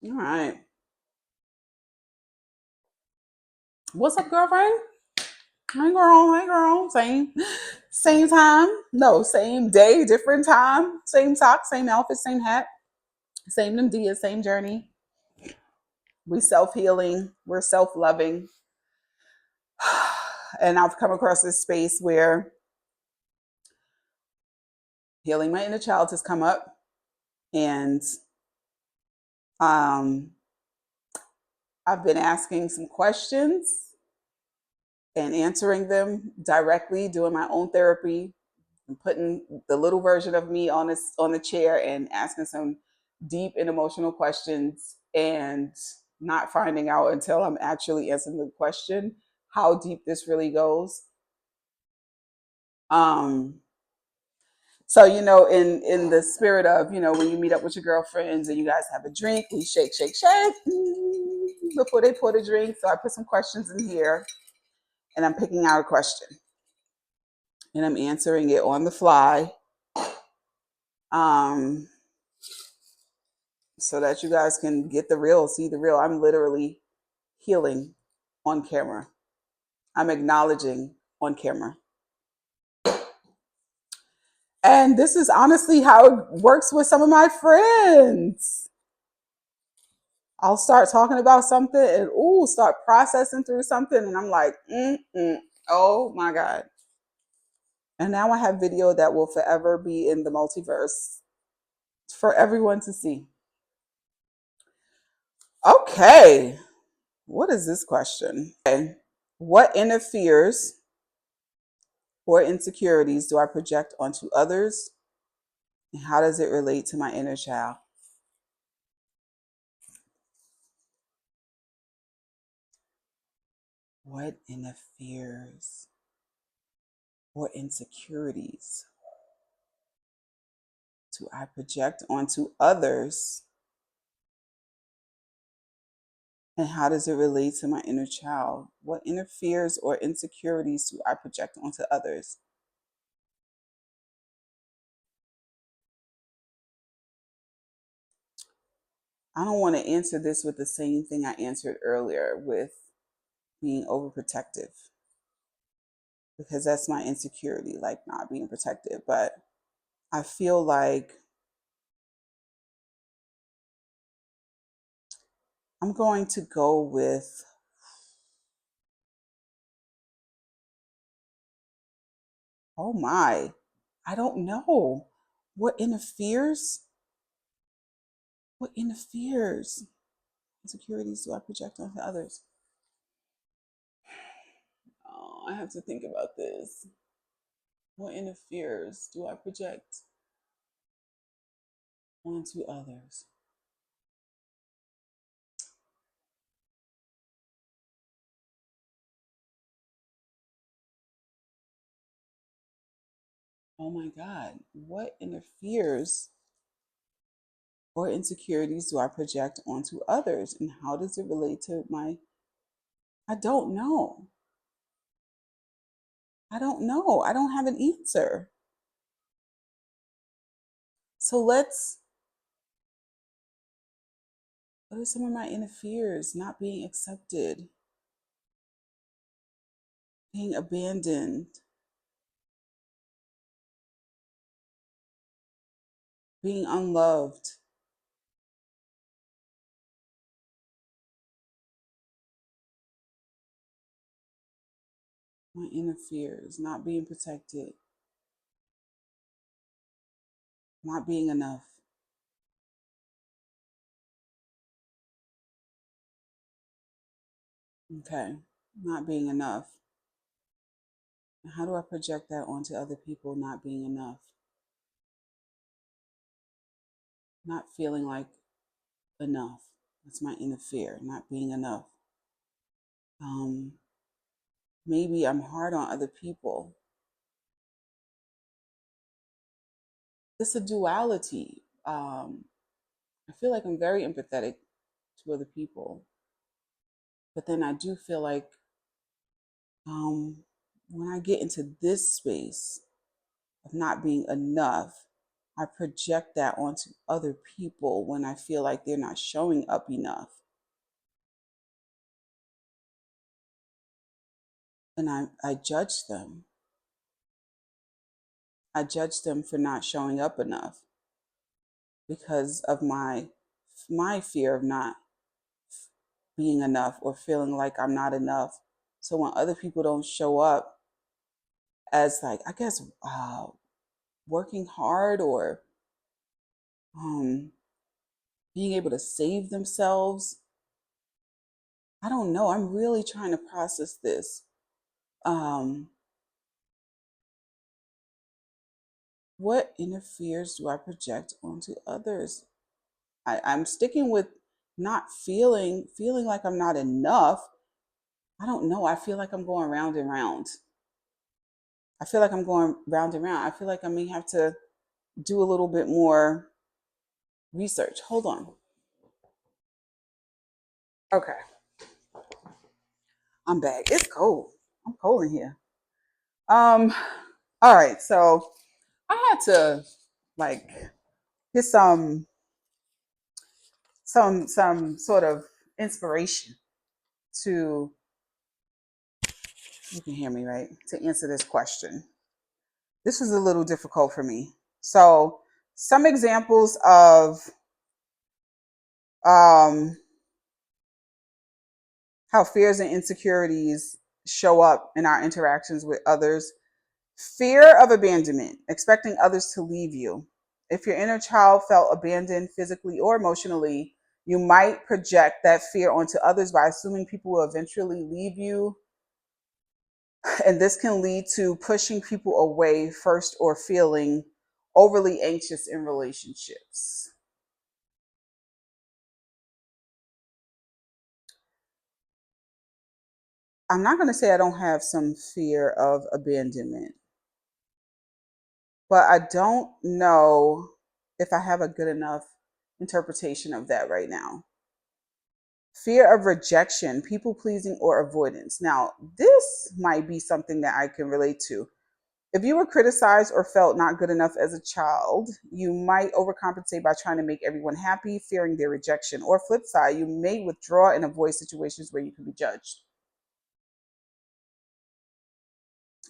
All right. What's up, girlfriend? Hey, girl. Hey, girl. Same time. No, same day, different time. Same socks, same outfit, same hat, same Namdia, same journey. We self healing. We're self loving. And I've come across this space where healing my inner child has come up, and um, I've been asking some questions and answering them directly, doing my own therapy, and putting the little version of me on the chair and asking some deep and emotional questions, and not finding out until I'm actually answering the question how deep this really goes. Um, so in the spirit of when you meet up with your girlfriends and you guys have a drink, we shake, shake, shake before they pour the drink. So I put some questions in here, and I'm picking out a question, and I'm answering it on the fly. Um, so that you guys can get the real, see the real. I'm literally healing on camera. I'm acknowledging on camera. And this is honestly how it works with some of my friends. I'll start talking about something and start processing through something, and I'm like, oh my God. And now I have video that will forever be in the multiverse for everyone to see. Okay. What is this question? Okay. What interferes or insecurities do I project onto others? And how does it relate to my inner child? What interferes or insecurities do I project onto others? And how does it relate to my inner child? What interferes or insecurities do I project onto others? I don't want to answer this with the same thing I answered earlier with being overprotective, because that's my insecurity, like not being protective. But I feel like I'm going to go with, oh my, I don't know. What interferes? What interferes? Insecurities do I project onto others? Oh, I have to think about this. What interferes do I project onto others? Oh my God. What interferes or insecurities do I project onto others? And how does it relate to my? I don't know. I don't know. I don't have an answer. So what are some of my interferes? Not being accepted, being abandoned, being unloved. My interferes, not being protected, not being enough. Okay, not being enough. How do I project that onto other people? Not being enough, not feeling like enough. That's my interfere, not being enough. Um, Maybe I'm hard on other people. It's a duality. I feel like I'm very empathetic to other people, but then I do feel like um, when I get into this space of not being enough, I project that onto other people when I feel like they're not showing up enough. And I judge them. I judge them for not showing up enough because of my fear of not being enough or feeling like I'm not enough. So when other people don't show up as like, I guess, working hard or um, being able to save themselves, I don't know. I'm really trying to process this. Um, what inner fears do I project onto others? I'm sticking with not feeling like I'm not enough. I don't know. I feel like I'm going round and round. I feel like I'm going round and round. I feel like I may have to do a little bit more research. Hold on. Okay, I'm back. It's cold. I'm cold in here. Um, all right, so I had to like get some sort of inspiration to, you can hear me, right? To answer this question. This was a little difficult for me. So some examples of um how fears and insecurities show up in our interactions with others. Fear of abandonment, expecting others to leave you. If your inner child felt abandoned physically or emotionally, you might project that fear onto others by assuming people will eventually leave you. And this can lead to pushing people away first or feeling overly anxious in relationships. I'm not going to say I don't have some fear of abandonment, but I don't know if I have a good enough interpretation of that right now. Fear of rejection, people pleasing, or avoidance. Now, this might be something that I can relate to. If you were criticized or felt not good enough as a child, you might overcompensate by trying to make everyone happy, fearing their rejection. Or flip side, you may withdraw and avoid situations where you can be judged.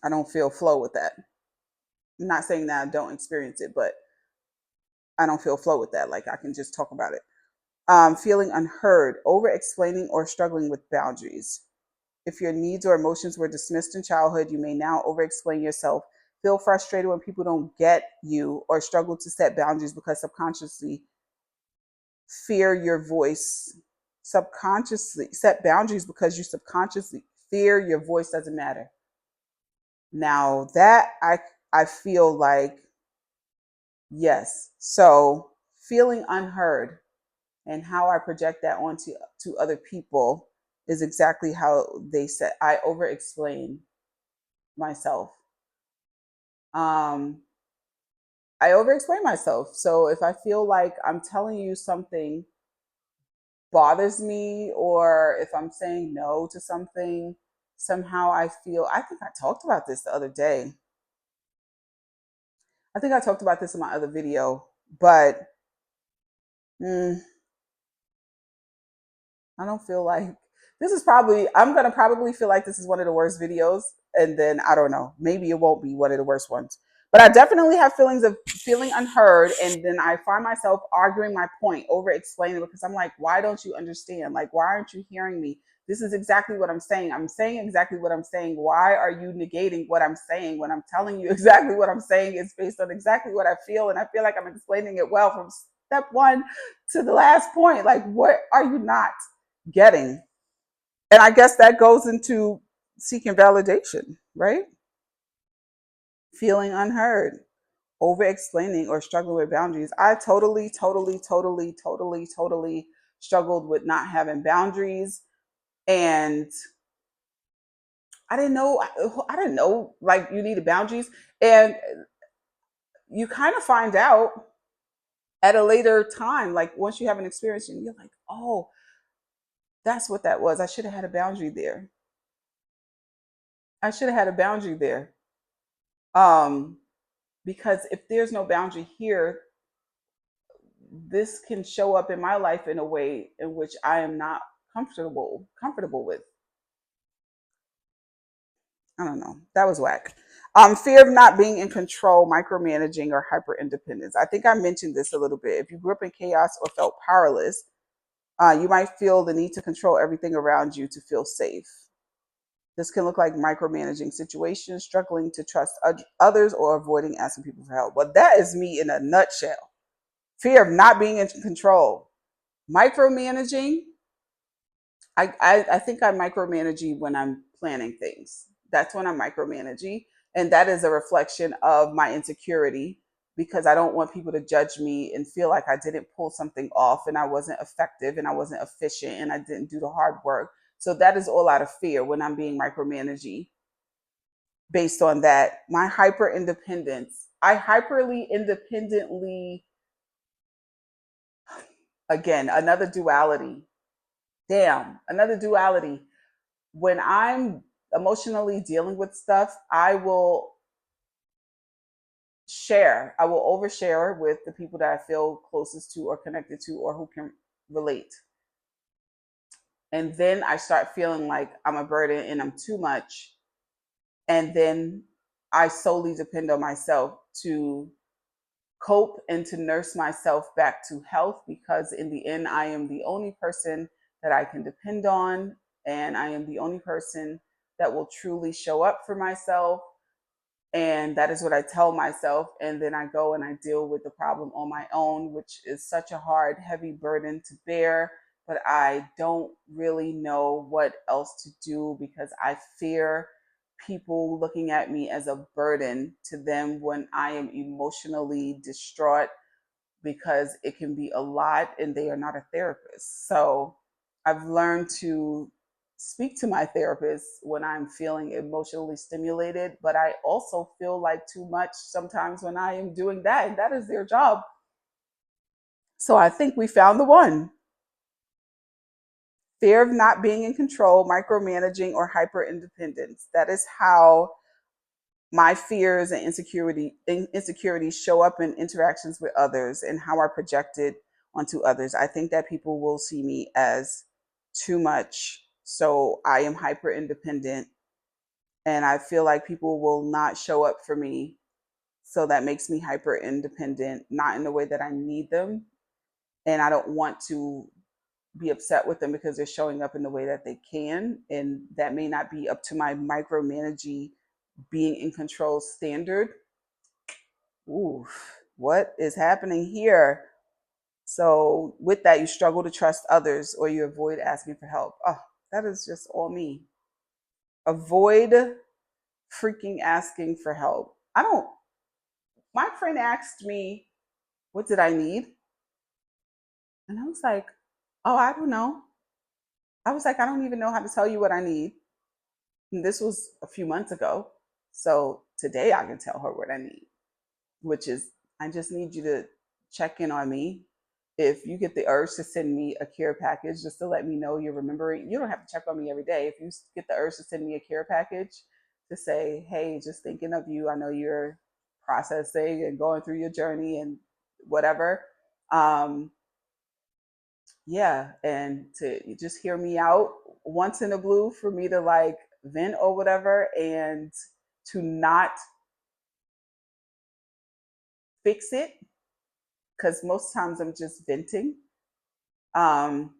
I don't feel flow with that. I'm not saying that I don't experience it, but I don't feel flow with that. Like I can just talk about it. Feeling unheard, over explaining, or struggling with boundaries. If your needs or emotions were dismissed in childhood, you may now over explain yourself, feel frustrated when people don't get you, or struggle to set boundaries because subconsciously fear your voice. Subconsciously set boundaries because you subconsciously fear your voice doesn't matter. Now that I feel like yes. So feeling unheard and how I project that onto to other people is exactly how they said I over explain myself. Um, I over explain myself. So if I feel like I'm telling you something bothers me, or if I'm saying no to something, somehow I feel, I think I talked about this the other day. I think I talked about this in my other video, but mm, I don't feel like this is probably, I'm going to probably feel like this is one of the worst videos. And then I don't know, maybe it won't be one of the worst ones. But I definitely have feelings of feeling unheard. And then I find myself arguing my point, over explaining because I'm like, why don't you understand? Like, why aren't you hearing me? This is exactly what I'm saying. I'm saying exactly what I'm saying. Why are you negating what I'm saying when I'm telling you exactly what I'm saying is based on exactly what I feel? And I feel like I'm explaining it well from step one to the last point. Like, what are you not getting? And I guess that goes into seeking validation, right? Feeling unheard, over explaining, or struggling with boundaries. I totally struggled with not having boundaries. And I didn't know like you needed boundaries. And you kind of find out at a later time, like once you have an experience and you're like, oh, that's what that was. I should have had a boundary there. I should have had a boundary there. Um, because if there's no boundary here, this can show up in my life in a way in which I am not comfortable with. I don't know. That was whack. Fear of not being in control, micromanaging, or hyper independence. I think I mentioned this a little bit. If you grew up in chaos or felt powerless, you might feel the need to control everything around you to feel safe. This can look like micromanaging situations, struggling to trust others, or avoiding asking people for help. Well, that is me in a nutshell. Fear of not being in control. Micromanaging, I think I micromanage when I'm planning things. That's when I'm micromanaging. And that is a reflection of my insecurity because I don't want people to judge me and feel like I didn't pull something off and I wasn't effective and I wasn't efficient and I didn't do the hard work. So that is all out of fear when I'm being micromanaging based on that. My hyper independence. I hyperly independently, again, another duality. Damn, another duality. When I'm emotionally dealing with stuff, I will share. I will overshare with the people that I feel closest to or connected to or who can relate. And then I start feeling like I'm a burden and I'm too much. And then I solely depend on myself to cope and to nurse myself back to health because in the end, I am the only person that I can depend on. And I am the only person that will truly show up for myself. And that is what I tell myself. And then I go and I deal with the problem on my own, which is such a hard, heavy burden to bear. But I don't really know what else to do because I fear people looking at me as a burden to them when I am emotionally distraught because it can be a lot and they are not a therapist. So I've learned to speak to my therapist when I'm feeling emotionally stimulated, but I also feel like too much sometimes when I am doing that, and that is their job. So I think we found the one. Fear of not being in control, micromanaging, or hyper independence. That is how my fears and insecurities show up in interactions with others and how I project it onto others. I think that people will see me as too much. So I am hyper independent and I feel like people will not show up for me. So that makes me hyper independent, not in the way that I need them. And I don't want to be upset with them because they're showing up in the way that they can. And that may not be up to my micromanaging being in control standard. Ooh, what is happening here? So, with that, you struggle to trust others or you avoid asking for help. Oh, that is just all me. Avoid freaking asking for help. I don't, my friend asked me, what did I need? And I was like, oh, I don't know. I was like, I don't even know how to tell you what I need. And this was a few months ago. So, today I can tell her what I need, which is I just need you to check in on me. If you get the urge to send me a care package just to let me know you're remembering, you don't have to check on me every day. If you get the urge to send me a care package to say, hey, just thinking of you, I know you're processing and going through your journey and whatever. Um, yeah, and to just hear me out once in a blue for me to like vent or whatever and to not fix it because most times I'm just venting um,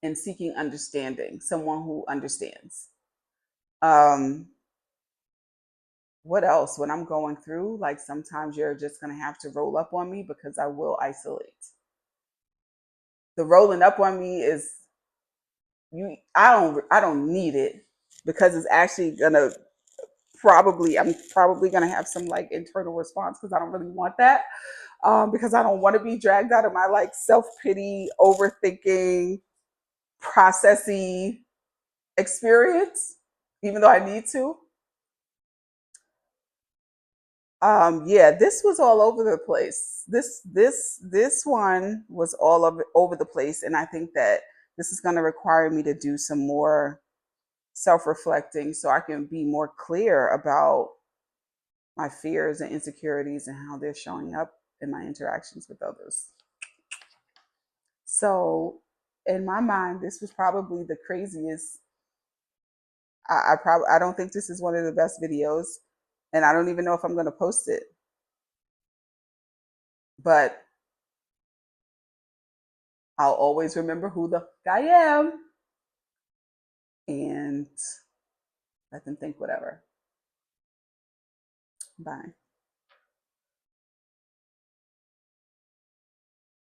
and seeking understanding, someone who understands. Um, what else? When I'm going through, like sometimes you're just gonna have to roll up on me because I will isolate. The rolling up on me is you. I don't need it because it's actually gonna I'm probably gonna have some like internal response because I don't really want that. Because I don't want to be dragged out of my like self pity, overthinking, processy experience, even though I need to. Yeah, this was all over the place. This one was over the place, and I think that this is going to require me to do some more self reflecting so I can be more clear about my fears and insecurities and how they're showing up in my interactions with others. So in my mind, this was probably the craziest. I don't think this is one of the best videos, and I don't even know if I'm going to post it. But I'll always remember who the I am and let them think whatever. Bye.